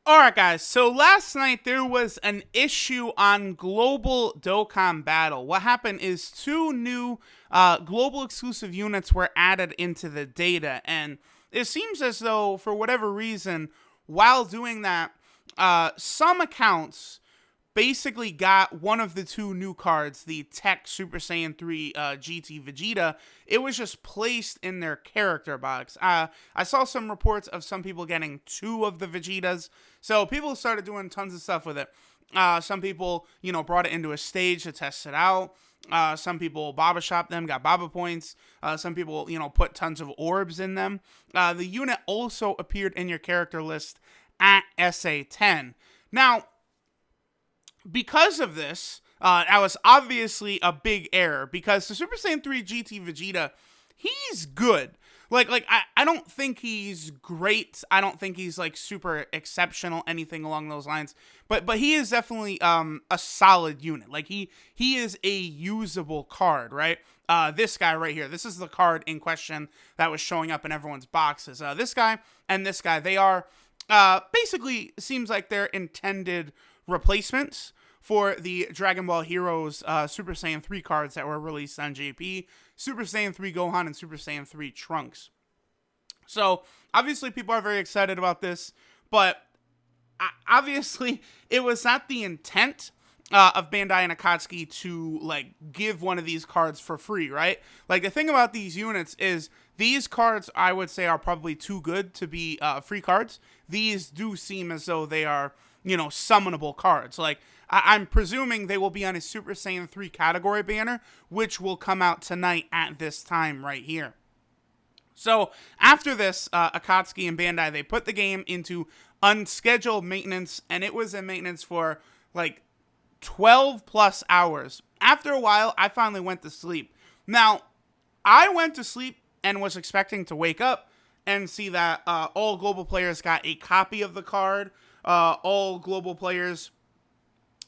Alright guys, so last night there was an issue on Global Dokkan Battle. What happened is two new global exclusive units were added into the data, and it seems as though, for whatever reason, while doing that, some accounts basically got one of the two new cards, the Tech Super Saiyan 3 GT Vegeta. It was just placed in their character box. I saw some reports of some people getting two of the Vegetas, so people started doing tons of stuff with it. Some people, brought it into a stage to test it out. Some people Baba shopped them, got Baba points. Some people, put tons of orbs in them. The unit also appeared in your character list at SA10. Now, because of this, that was obviously a big error, because the Super Saiyan 3 GT Vegeta, he's good. I don't think he's great. I don't think he's, super exceptional, anything along those lines. But he is definitely a solid unit. He is a usable card, right? This guy right here, this is the card in question that was showing up in everyone's boxes. This guy and this guy, they are basically, seems like they're intended replacements for the Dragon Ball Heroes Super Saiyan 3 cards that were released on JP, Super Saiyan 3 Gohan, and Super Saiyan 3 Trunks. So, obviously, people are very excited about this, but obviously, it was not the intent of Bandai and Akatsuki to, give one of these cards for free, right? The thing about these units is these cards, I would say, are probably too good to be free cards. These do seem as though they are, summonable cards. I'm presuming they will be on a Super Saiyan 3 category banner, which will come out tonight at this time right here. So, after this, Akatsuki and Bandai, they put the game into unscheduled maintenance, and it was in maintenance for, 12 plus hours. After a while, I finally went to sleep. Now, I went to sleep and was expecting to wake up and see that all global players got a copy of the card. All global players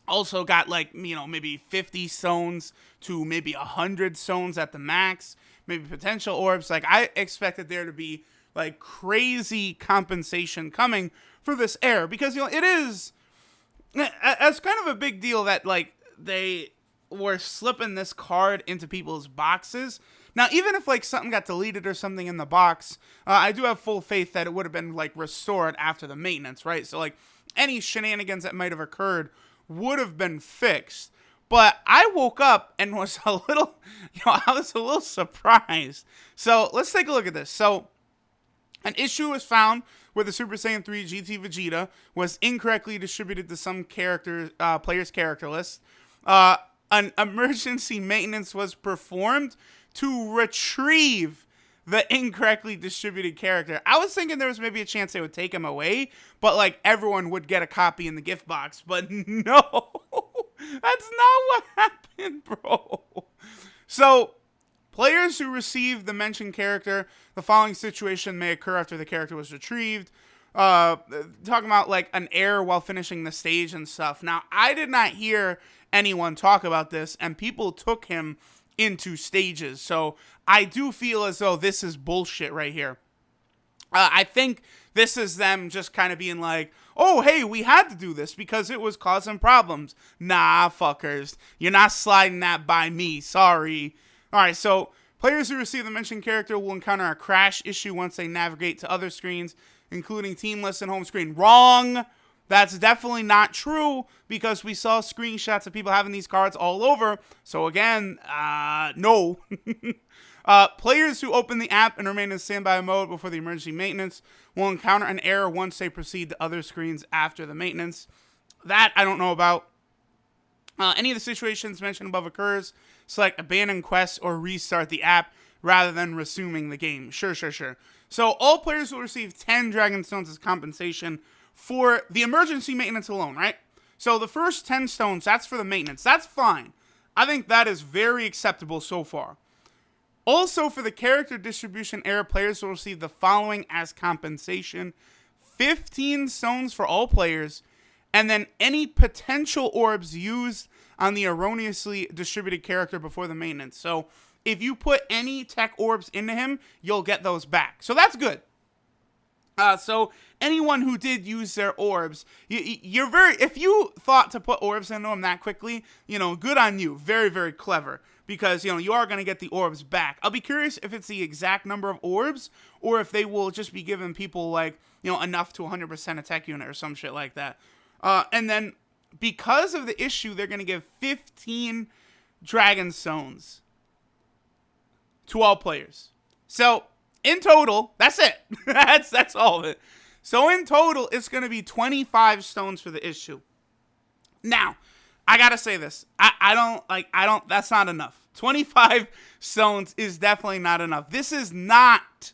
also got maybe 50 stones to maybe 100 stones at the max, maybe potential orbs. I expected there to be crazy compensation coming for this error, because it is as kind of a big deal that they were slipping this card into people's boxes. Now, even if something got deleted or something in the box, I do have full faith that it would have been restored after the maintenance, right? So any shenanigans that might have occurred would have been fixed. But I woke up and was a little, I was a little surprised. So let's take a look at this. So an issue was found where the Super Saiyan 3 GT Vegeta was incorrectly distributed to some player's character list. An emergency maintenance was performed to retrieve the incorrectly distributed character. I was thinking there was maybe a chance they would take him away, but everyone would get a copy in the gift box. But no, that's not what happened, bro. So, players who receive the mentioned character, the following situation may occur after the character was retrieved. Talking about an error while finishing the stage and stuff. Now, I did not hear anyone talk about this, and people took him into stages. So I do feel as though this is bullshit right here. I think this is them just kind of being oh, hey, we had to do this because it was causing problems. Nah, fuckers. You're not sliding that by me. Sorry. Alright, so players who receive the mentioned character will encounter a crash issue once they navigate to other screens, including team list and home screen. Wrong! That's definitely not true, because we saw screenshots of people having these cards all over. So again, no. Players who open the app and remain in standby mode before the emergency maintenance will encounter an error once they proceed to other screens after the maintenance. That I don't know about. Any of the situations mentioned above occurs, select abandon quest or restart the app rather than resuming the game. Sure. So all players will receive 10 Dragon Stones as compensation for the emergency maintenance alone, right? So the first 10 stones, that's for the maintenance. That's fine. I think that is very acceptable so far. Also, for the character distribution error, players will receive the following as compensation: 15 stones for all players, and then any potential orbs used on the erroneously distributed character before the maintenance. So if you put any tech orbs into him, you'll get those back. So that's good. So anyone who did use their orbs, you're very, if you thought to put orbs into them that quickly, good on you. Very, very clever, because, you are going to get the orbs back. I'll be curious if it's the exact number of orbs, or if they will just be giving people, like, enough to 100% attack unit or some shit like that. And then, because of the issue, they're going to give 15 Dragon Stones to all players. So, in total, that's it. that's all of it. So in total, it's going to be 25 stones for the issue. Now, I got to say this. That's not enough. 25 stones is definitely not enough. This is not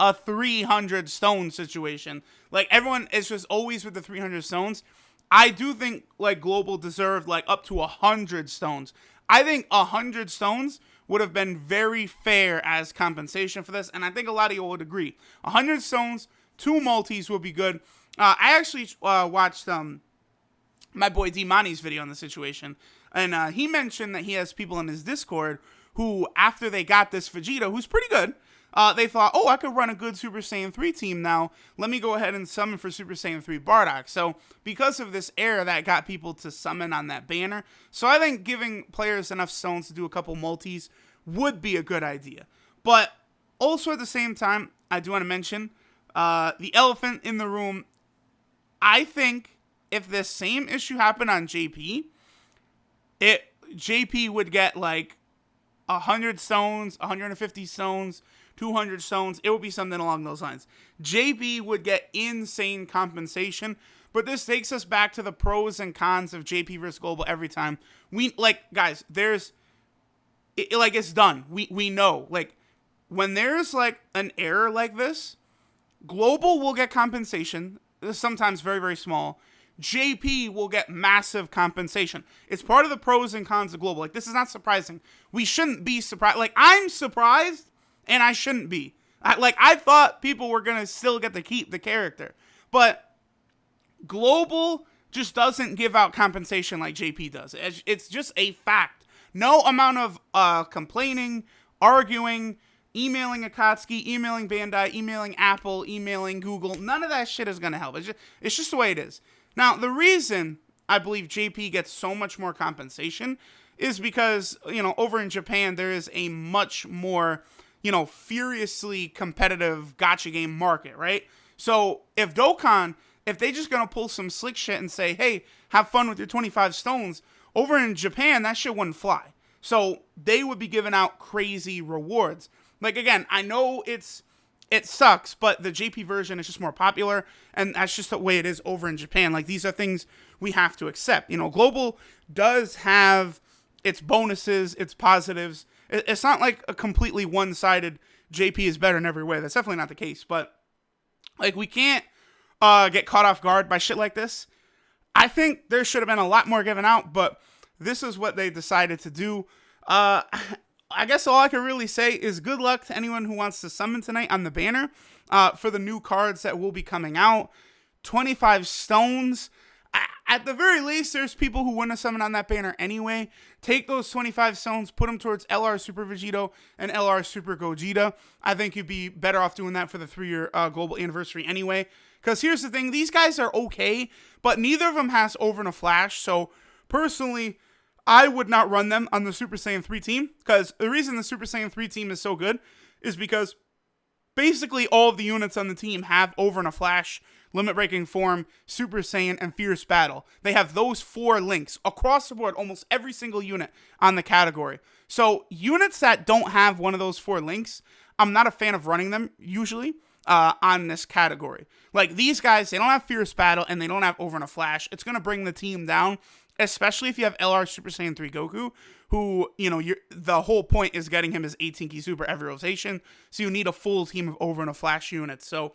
a 300 stone situation. Like, everyone is just always with the 300 stones. I do think, like, Global deserved, like, up to 100 stones. I think 100 stones would have been very fair as compensation for this, and I think a lot of you would agree. 100 stones, 2 multis would be good. I actually watched my boy D-Money's video on the situation, and he mentioned that he has people in his Discord who, after they got this Vegeta, who's pretty good, they thought, oh, I could run a good Super Saiyan 3 team now. Let me go ahead and summon for Super Saiyan 3 Bardock. So, because of this error, that got people to summon on that banner. So, I think giving players enough stones to do a couple multis would be a good idea. But, also at the same time, I do want to mention the elephant in the room. I think if this same issue happened on JP, JP would get like 100 stones, 150 stones, 200 stones. It would be something along those lines. JP would get insane compensation, but this takes us back to the pros and cons of JP versus Global every time. Guys, it's done. We know, like, when there's like an error like this, Global will get compensation, sometimes very, very small. JP will get massive compensation. It's part of the pros and cons of Global. Like, this is not surprising. We shouldn't be surprised. Like, I'm surprised, and I shouldn't be. I thought people were going to still get to keep the character. But Global just doesn't give out compensation like JP does. It's just a fact. No amount of complaining, arguing, emailing Akatsuki, emailing Bandai, emailing Apple, emailing Google, none of that shit is going to help. It's just the way it is. Now, the reason I believe JP gets so much more compensation is because, over in Japan, there is a much more, furiously competitive gacha game market, right? So, if Dokkan, if they just going to pull some slick shit and say, hey, have fun with your 25 stones, over in Japan, that shit wouldn't fly. So, they would be giving out crazy rewards. Like, again, I know it sucks, but the JP version is just more popular, and that's just the way it is over in Japan. Like, these are things we have to accept. Global does have its bonuses, its positives. It's not like a completely one-sided JP is better in every way. That's definitely not the case, but, like, we can't get caught off guard by shit like this. I think there should have been a lot more given out, but this is what they decided to do. I guess all I can really say is good luck to anyone who wants to summon tonight on the banner for the new cards that will be coming out. 25 stones. At the very least, there's people who want to summon on that banner anyway. Take those 25 stones, put them towards LR Super Vegito and LR Super Gogeta. I think you'd be better off doing that for the 3-year global anniversary anyway. Because here's the thing, these guys are okay, but neither of them has Over in a Flash. So, personally, I would not run them on the Super Saiyan 3 team, because the reason the Super Saiyan 3 team is so good is because basically all of the units on the team have Over in a Flash, Limit Breaking Form, Super Saiyan, and Fierce Battle. They have those 4 links across the board, almost every single unit on the category. So units that don't have one of those 4 links, I'm not a fan of running them usually on this category. Like, these guys, they don't have Fierce Battle and they don't have Over in a Flash. It's going to bring the team down, especially if you have LR Super Saiyan 3 Goku, who, the whole point is getting him his 18-key super every rotation, so you need a full team of Over in a Flash units. So,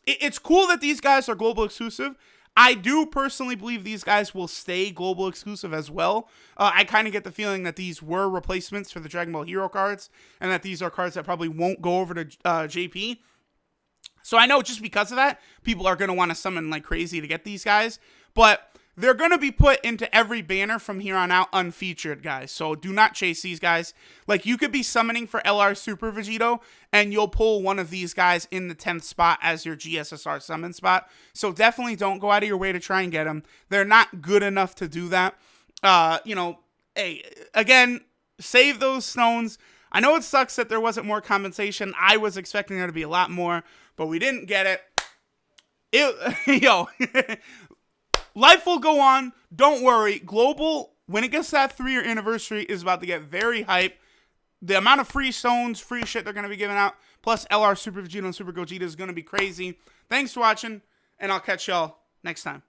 it's cool that these guys are global exclusive. I do personally believe these guys will stay global exclusive as well. I kind of get the feeling that these were replacements for the Dragon Ball Hero cards, and that these are cards that probably won't go over to JP. So I know just because of that, people are going to want to summon like crazy to get these guys. But they're going to be put into every banner from here on out unfeatured, guys. So do not chase these guys. Like, you could be summoning for LR Super Vegito, and you'll pull one of these guys in the 10th spot as your GSSR summon spot. So definitely don't go out of your way to try and get them. They're not good enough to do that. Hey, again, save those stones. I know it sucks that there wasn't more compensation. I was expecting there to be a lot more, but we didn't get it. Life will go on. Don't worry. Global, when it gets to that 3-year anniversary, is about to get very hype. The amount of free stones, free shit they're going to be giving out, plus LR Super Vegeta and Super Gogeta is going to be crazy. Thanks for watching, and I'll catch y'all next time.